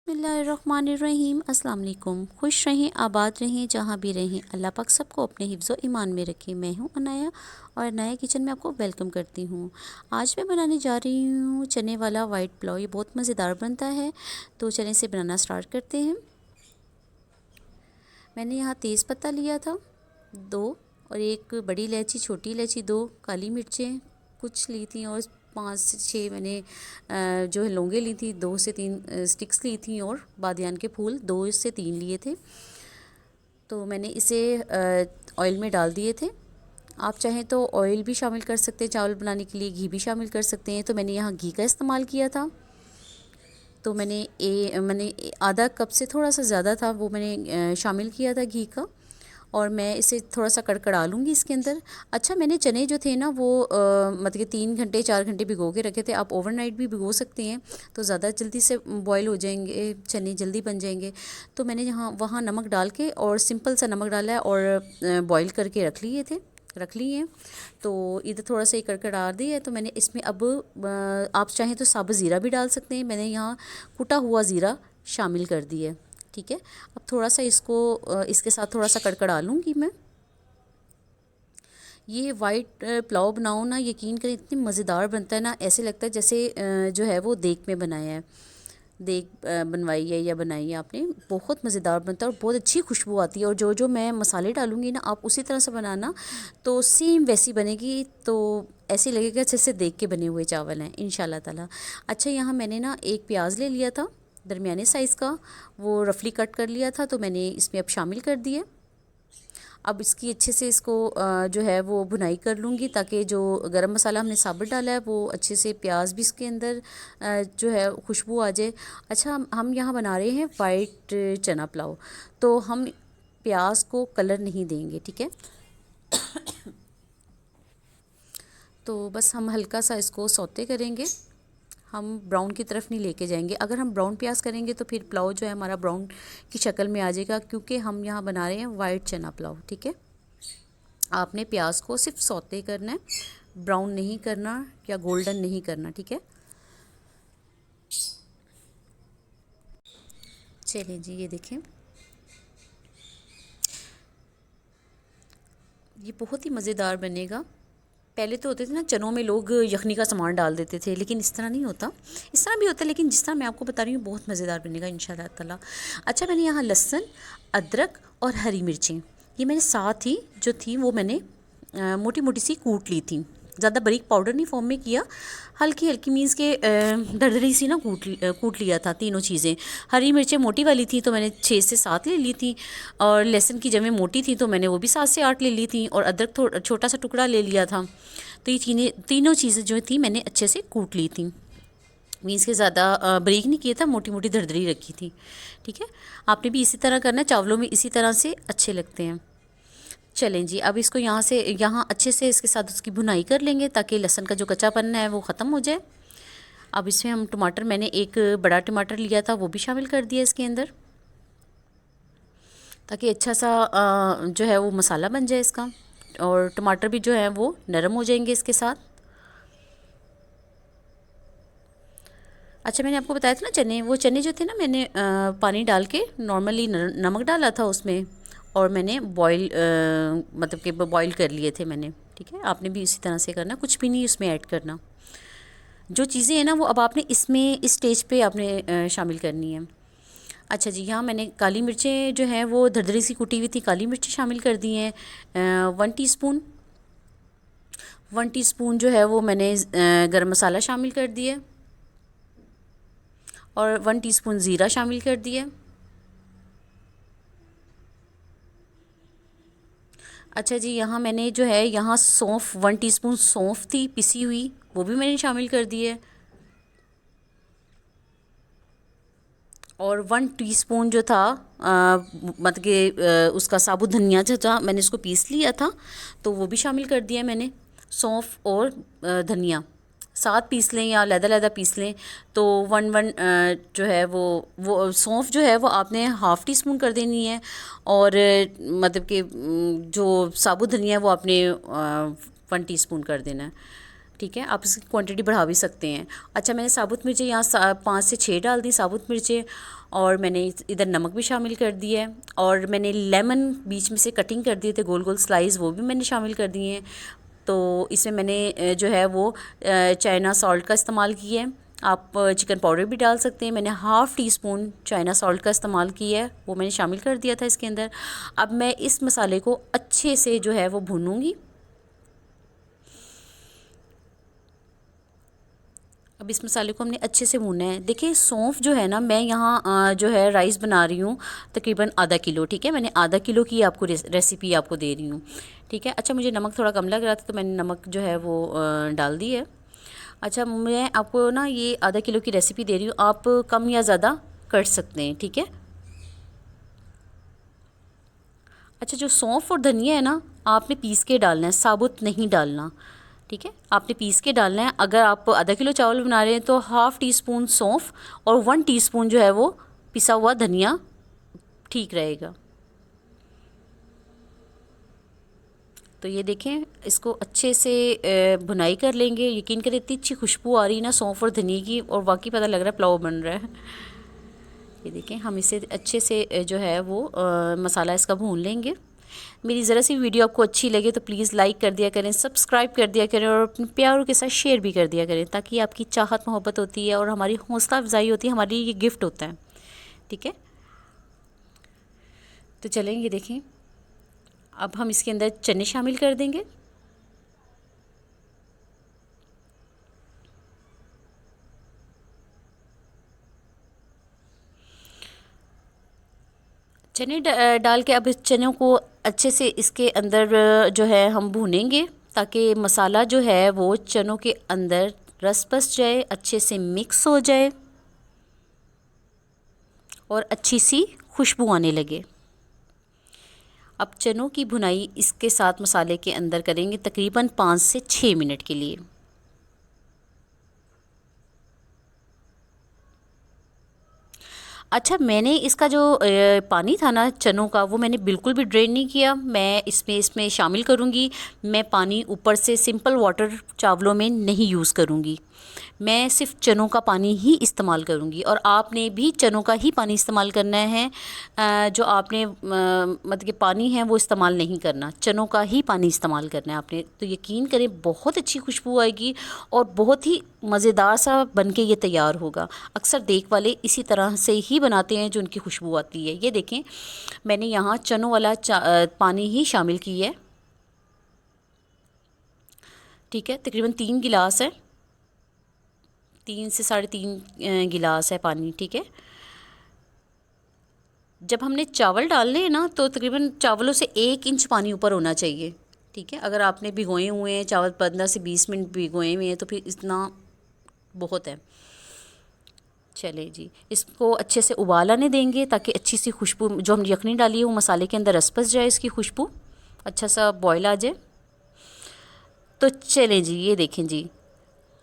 बिस्मिल्लाहिर्रहमानिर्रहीम। अस्सलाम वालेकुम। खुश रहें, आबाद रहें, जहाँ भी रहें। अल्लाह पाक सबको अपने हिफ्ज़ ईमान में रखे। मैं हूँ अनाया और अनाया किचन में आपको वेलकम करती हूँ। आज मैं बनाने जा रही हूँ चने वाला वाइट पुलाव। ये बहुत मज़ेदार बनता है, तो चने से बनाना स्टार्ट करते हैं। मैंने यहाँ तेज़ पत्ता लिया था 2, और एक बड़ी इलायची, छोटी इलायची 2, काली मिर्चें कुछ ली थी, और 5 से 6 मैंने जो है लौंगे ली थी, 2 से 3 स्टिक्स ली थी, और बादियान के फूल 2 से 3 लिए थे। तो मैंने इसे ऑयल में डाल दिए थे। आप चाहें तो ऑयल भी शामिल कर सकते हैं, चावल बनाने के लिए घी भी शामिल कर सकते हैं। तो मैंने यहाँ घी का इस्तेमाल किया था। तो मैंने आधा कप से थोड़ा सा ज़्यादा था, वो मैंने शामिल किया था घी का, और मैं इसे थोड़ा सा कड़कड़ा लूँगी इसके अंदर। अच्छा, मैंने चने जो थे ना वो मतलब कि 3 घंटे 4 घंटे भिगो के रखे थे। आप ओवरनाइट भी भिगो सकते हैं, तो ज़्यादा जल्दी से बॉयल हो जाएंगे, चने जल्दी बन जाएंगे। तो मैंने यहाँ वहाँ नमक डाल के, और सिंपल सा नमक डाला है, और बॉयल करके रख लिए हैं। तो इधर थोड़ा सा कड़कड़ा दी है, तो मैंने इसमें अब आप चाहें तो साबुत ज़ीरा भी डाल सकते हैं। मैंने यहाँ कुटा हुआ ज़ीरा शामिल कर दिया है। ठीक है, अब थोड़ा सा इसको इसके साथ थोड़ा सा कड़कड़ा लूँगी मैं। ये वाइट पुलाव बनाओ ना, यकीन करें इतनी मज़ेदार बनता है ना, ऐसे लगता है जैसे जो है वो देग में बनाया है, देग बनवाई है या बनाई है आपने। बहुत मज़ेदार बनता है और बहुत अच्छी खुशबू आती है। और जो जो मैं मसाले डालूँगी ना, आप उसी तरह से बनाना, तो सेम वैसी बनेगी। तो ऐसे लगेगा जैसे देग के बने हुए चावल हैं इंशाल्लाह ताला। अच्छा, यहाँ मैंने ना एक प्याज ले लिया था दरमियाने साइज़ का, वो रफली कट कर लिया था, तो मैंने इसमें अब शामिल कर दिए। अब इसकी अच्छे से इसको जो है वो भुनाई कर लूँगी, ताकि जो गरम मसाला हमने साबुत डाला है वो अच्छे से, प्याज भी इसके अंदर जो है खुशबू आ जाए। अच्छा, हम यहाँ बना रहे हैं वाइट चना पुलाव, तो हम प्याज को कलर नहीं देंगे, ठीक है। तो बस हम हल्का सा इसको सौते करेंगे, हम ब्राउन की तरफ नहीं लेके जाएंगे। अगर हम ब्राउन प्याज करेंगे तो फिर पुलाव जो है हमारा ब्राउन की शक्ल में आ जाएगा, क्योंकि हम यहाँ बना रहे हैं वाइट चना पुलाव, ठीक है। आपने प्याज को सिर्फ सौते करना है, ब्राउन नहीं करना या गोल्डन नहीं करना, ठीक है। चलिए जी, ये देखें, ये बहुत ही मज़ेदार बनेगा। पहले तो होते थे ना, चनों में लोग यखनी का सामान डाल देते थे, लेकिन इस तरह नहीं होता। इस तरह भी होता है, लेकिन जिस तरह मैं आपको बता रही हूँ बहुत मज़ेदार बनेगा इंशाल्लाह ताला। अच्छा, मैंने यहाँ लहसुन, अदरक और हरी मिर्चें, ये मैंने साथ ही जो थी वो मैंने मोटी मोटी सी कूट ली थी। ज़्यादा बारीक पाउडर नहीं फॉर्म में किया, हल्की हल्की मीन्स के दरदरी सी ना कूट लिया था तीनों चीज़ें। हरी मिर्चें मोटी वाली थी तो मैंने 6 से 7 ले ली थी, और लहसुन की जमें मोटी थी तो मैंने वो भी 7 से 8 ले ली थी, और अदरक थोड़ा छोटा सा टुकड़ा ले लिया था। तो ये तीनों चीज़ें जो थी मैंने अच्छे से कूट ली थी, मीन्स के ज़्यादा बारीक नहीं किया था, मोटी मोटी दरदरी रखी थी, ठीक है। आपने भी इसी तरह करना, चावलों में इसी तरह से अच्छे लगते हैं। चलें जी, अब इसको यहाँ अच्छे से इसके साथ उसकी भुनाई कर लेंगे, ताकि लहसुन का जो कच्चापन है वो ख़त्म हो जाए। अब इसमें हम टमाटर, मैंने एक बड़ा टमाटर लिया था, वो भी शामिल कर दिया इसके अंदर, ताकि अच्छा सा जो है वो मसाला बन जाए इसका, और टमाटर भी जो है वो नरम हो जाएंगे इसके साथ। अच्छा, मैंने आपको बताया था ना चने, वो चने जो थे ना, मैंने पानी डाल के नॉर्मली नमक डाला था उसमें, और मैंने मतलब कि बॉईल कर लिए थे मैंने, ठीक है। आपने भी इसी तरह से करना, कुछ भी नहीं उसमें ऐड करना। जो चीज़ें हैं ना वो अब आपने इसमें इस स्टेज पे आपने शामिल करनी है। अच्छा जी, यहाँ मैंने काली मिर्चें जो हैं वो दरदरी सी कुटी हुई थी, काली मिर्चें शामिल कर दी हैं। 1 टीस्पून जो है वो मैंने गरम मसाला शामिल कर दिया, और 1 टीस्पून ज़ीरा शामिल कर दिया। अच्छा जी, यहाँ मैंने जो है यहाँ सौंफ, 1 टीस्पून सौंफ थी पिसी हुई, वो भी मैंने शामिल कर दी है, और 1 टीस्पून जो था मतलब कि उसका साबुत धनिया जो था, मैंने इसको पीस लिया था, तो वो भी शामिल कर दिया मैंने। सौंफ और धनिया साथ पीस लें या लहदा पीस लें, तो 1 जो है वो सौंफ जो है वो आपने ½ टीस्पून कर देनी है, और मतलब कि जो साबुत धनिया है वो आपने 1 टीस्पून कर देना है। ठीक है, आप इसकी क्वांटिटी बढ़ा भी सकते हैं। अच्छा, मैंने साबुत मिर्चें यहाँ 5 से 6 डाल दी साबुत मिर्चें, और मैंने इधर नमक भी शामिल कर दिया है, और मैंने लेमन बीच में से कटिंग कर दिए थे गोल गोल स्लाइस, वो भी मैंने शामिल कर दिए हैं। तो इसमें मैंने जो है वो चाइना सॉल्ट का इस्तेमाल किया है। आप चिकन पाउडर भी डाल सकते हैं। मैंने half tea spoon China salt का इस्तेमाल किया है, वो मैंने शामिल कर दिया था इसके अंदर। अब मैं इस मसाले को अच्छे से जो है वो भूनूंगी। अब इस मसाले को हमने अच्छे से भूनना है। देखिए सौंफ जो है ना, मैं यहाँ जो है राइस बना रही हूँ तकरीबन आधा किलो, ठीक है। मैंने आधा किलो की आपको रेसिपी आपको दे रही हूँ, ठीक है। अच्छा, मुझे नमक थोड़ा कम लग रहा था तो मैंने नमक जो है वो डाल दी है। अच्छा, मैं आपको ना ये आधा किलो की रेसिपी दे रही हूँ, आप कम या ज़्यादा कर सकते हैं, ठीक है। अच्छा, जो सौंफ और धनिया है ना, आपने पीस के डालना है, साबुत नहीं डालना, ठीक है। आपने पीस के डालना है। अगर आप आधा किलो चावल बना रहे हैं तो हाफ़ टी स्पून सौंफ और 1 टीस्पून जो है वो पिसा हुआ धनिया ठीक रहेगा। तो ये देखें, इसको अच्छे से भुनाई कर लेंगे। यकीन करें इतनी अच्छी खुशबू आ रही है ना सौंफ और धनिया की, और वाकई पता लग रहा है पुलाव बन रहा है। ये देखें, हम इसे अच्छे से जो है वो मसाला इसका भून लेंगे। मेरी ज़रा सी वीडियो आपको अच्छी लगे तो प्लीज़ लाइक कर दिया करें, सब्सक्राइब कर दिया करें, और अपने प्यारों के साथ शेयर भी कर दिया करें, ताकि आपकी चाहत मोहब्बत होती है और हमारी हौसला अफजाई होती है, हमारे लिए ये गिफ्ट होता है, ठीक है। तो चलें, ये देखें, अब हम इसके अंदर चने शामिल कर देंगे। चने डाल के अब इस चनों को अच्छे से इसके अंदर जो है हम भूनेंगे, ताकि मसाला जो है वो चनों के अंदर रस बस जाए, अच्छे से मिक्स हो जाए और अच्छी सी खुशबू आने लगे। अब चनों की भुनाई इसके साथ मसाले के अंदर करेंगे तकरीबन 5 से 6 मिनट के लिए। अच्छा, मैंने इसका जो पानी था ना चनों का, वो मैंने बिल्कुल भी ड्रेन नहीं किया। मैं इसमें शामिल करूँगी। मैं पानी ऊपर से सिंपल वाटर चावलों में नहीं यूज़ करूँगी। मैं सिर्फ चनों का पानी ही इस्तेमाल करूँगी, और आपने भी चनों का ही पानी इस्तेमाल करना है। जो आपने मतलब कि पानी है वो इस्तेमाल नहीं करना, चनों का ही पानी इस्तेमाल करना है आपने। तो यकीन करें बहुत अच्छी खुशबू आएगी और बहुत ही मज़ेदार सा बन के ये तैयार होगा। अक्सर देख वाले इसी तरह से ही बनाते हैं जो उनकी खुशबू आती है। ये देखें, मैंने यहाँ चनों वाला पानी ही शामिल किया है, ठीक है। तकरीबन 3 गिलास है, 3 से 3.5 गिलास है पानी, ठीक है। जब हमने चावल डालने हैं ना, तो तकरीबन चावलों से 1 इंच पानी ऊपर होना चाहिए, ठीक है। अगर आपने भिगोए हुए हैं चावल 15 से 20 मिनट भिगोए हुए हैं तो फिर इतना बहुत है। चले जी, इसको अच्छे से उबाल आने देंगे ताकि अच्छी सी खुशबू जो हमने यखनी डाली है वो मसाले के अंदर रस बस जाए, इसकी खुशबू अच्छा सा बॉयल आ जाए। तो चलें जी, ये देखें जी,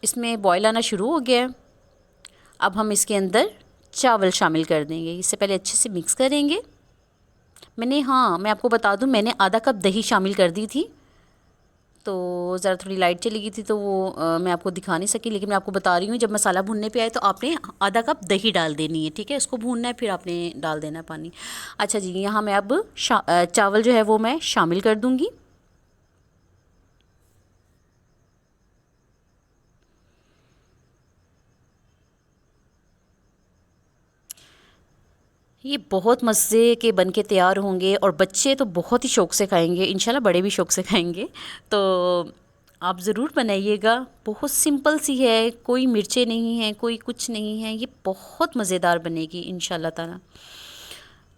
इसमें बॉयल आना शुरू हो गया है। अब हम इसके अंदर चावल शामिल कर देंगे। इससे पहले अच्छे से मिक्स करेंगे। मैं आपको बता दूं, मैंने आधा कप दही शामिल कर दी थी, तो ज़रा थोड़ी लाइट चली गई थी तो वो मैं आपको दिखा नहीं सकी, लेकिन मैं आपको बता रही हूँ जब मसाला भुनने पे आए तो आपने आधा कप दही डाल देनी है, ठीक है। इसको भूनना है, फिर आपने डाल देना है पानी। अच्छा जी, यहाँ मैं अब चावल जो है वो मैं शामिल कर दूँगी। ये बहुत मज़े के बन के तैयार होंगे और बच्चे तो बहुत ही शौक़ से खाएंगे, इंशाल्लाह बड़े भी शौक़ से खाएंगे। तो आप ज़रूर बनाइएगा। बहुत सिंपल सी है, कोई मिर्चें नहीं हैं, कोई कुछ नहीं है, ये बहुत मज़ेदार बनेगी इंशाल्लाह ताला।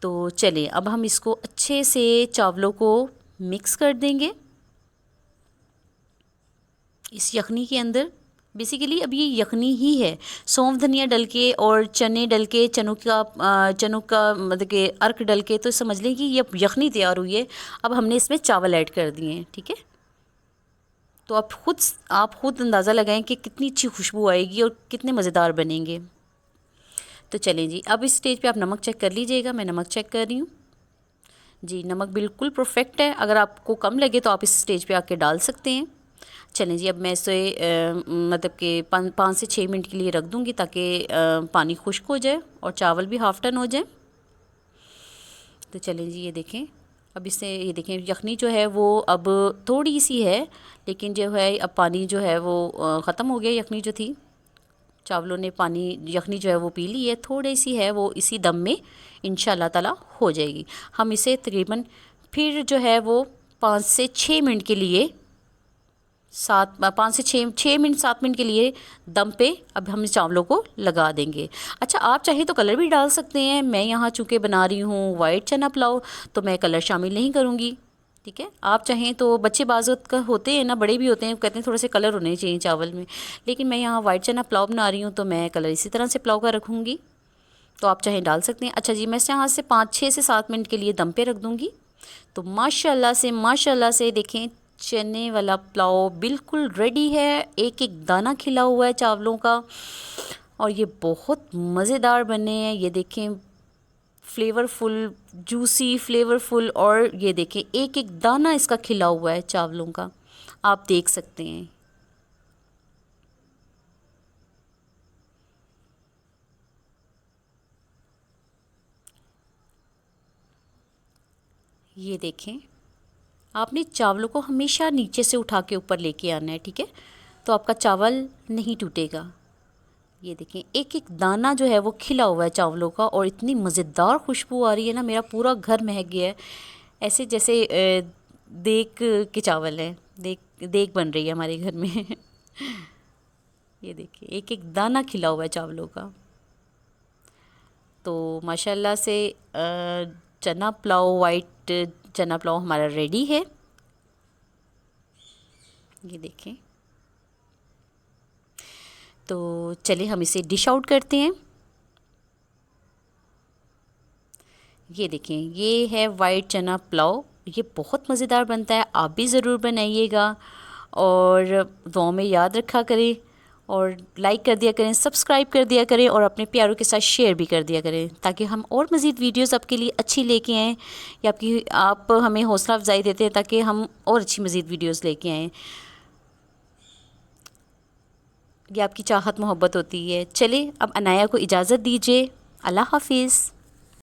तो चलिए, अब हम इसको अच्छे से चावलों को मिक्स कर देंगे इस यखनी के अंदर। बेसिकली अब ये यखनी ही है, सौंफ धनिया डल के और चने डल के, चनों का मतलब कि अर्क डल के, तो समझ लें कि ये यखनी तैयार हुई है। अब हमने इसमें चावल ऐड कर दिए हैं, ठीक है। तो आप खुद अंदाज़ा लगाएं कि कितनी अच्छी खुशबू आएगी और कितने मज़ेदार बनेंगे। तो चलें जी, अब इस स्टेज पे आप नमक चेक कर लीजिएगा। मैं नमक चेक कर रही हूँ जी, नमक बिल्कुल परफेक्ट है। अगर आपको कम लगे तो आप इस स्टेज पे आके डाल सकते हैं। चलें जी, अब मैं इसे मतलब कि 5 से 6 मिनट के लिए रख दूँगी ताकि पानी खुश्क हो जाए और चावल भी हाफ़ टन हो जाए। तो चलें जी, ये देखें, अब इससे ये देखें यखनी जो है वो अब थोड़ी सी है, लेकिन जो है अब पानी जो है वो ख़त्म हो गया। यखनी जो थी, चावलों ने पानी, यखनी जो है वो पी ली है, थोड़ी सी है वो इसी दम में इंशाल्लाह ताला हो जाएगी। हम इसे तकरीबन फिर जो है वो 5 से 6 मिनट के लिए 5 से 6 मिनट 7 मिनट के लिए दम पे अब हम चावलों को लगा देंगे। अच्छा, आप चाहे तो कलर भी डाल सकते हैं। मैं यहाँ चूँकि बना रही हूँ वाइट चना पुलाव, तो मैं कलर शामिल नहीं करूँगी। ठीक है, आप चाहें तो, बच्चे बाज़त का होते हैं ना, बड़े भी होते हैं, कहते हैं थोड़े से कलर होने चाहिए चावल में, लेकिन मैं यहाँ वाइट चना पुलाव बना रही हूँ तो मैं कलर इसी तरह से पुलाव का रखूँगी, तो आप चाहें डाल सकते हैं। अच्छा जी, मैं यहाँ से 5 6 से 7 मिनट के लिए दम पे रख दूँगी। तो माशाल्लाह से देखें, चने वाला पुलाव बिल्कुल रेडी है। एक एक दाना खिला हुआ है चावलों का, और ये बहुत मज़ेदार बने हैं। ये देखें, फ्लेवरफुल, जूसी, फ्लेवरफुल, और ये देखें एक एक दाना इसका खिला हुआ है चावलों का, आप देख सकते हैं। ये देखें, आपने चावलों को हमेशा नीचे से उठा के ऊपर लेके आना है, ठीक है, तो आपका चावल नहीं टूटेगा। ये देखें, एक एक दाना जो है वो खिला हुआ है चावलों का, और इतनी मज़ेदार खुशबू आ रही है ना, मेरा पूरा घर महक गया है, ऐसे जैसे देग के चावल हैं, देग देग बन रही है हमारे घर में। ये देखिए, एक एक दाना खिला हुआ है चावलों का। तो माशाल्लाह से चना पुलाव, वाइट चना पुलाव हमारा रेडी है। ये देखें, तो चलिए हम इसे डिश आउट करते हैं। ये देखें, ये है वाइट चना पुलाव, ये बहुत मज़ेदार बनता है, आप भी ज़रूर बनाइएगा और दुआ में याद रखा करें, और लाइक कर दिया करें, सब्सक्राइब कर दिया करें, और अपने प्यारों के साथ शेयर भी कर दिया करें, ताकि हम और मज़ीद वीडियोस आपके लिए अच्छी लेके आएँ, या आप हमें हौसला अफजाई देते हैं ताकि हम और अच्छी मज़ीद वीडियोस लेके आएँ। ये आपकी चाहत मोहब्बत होती है। चलिए, अब अनाया को इजाज़त दीजिए। अल्लाह हाफिज़।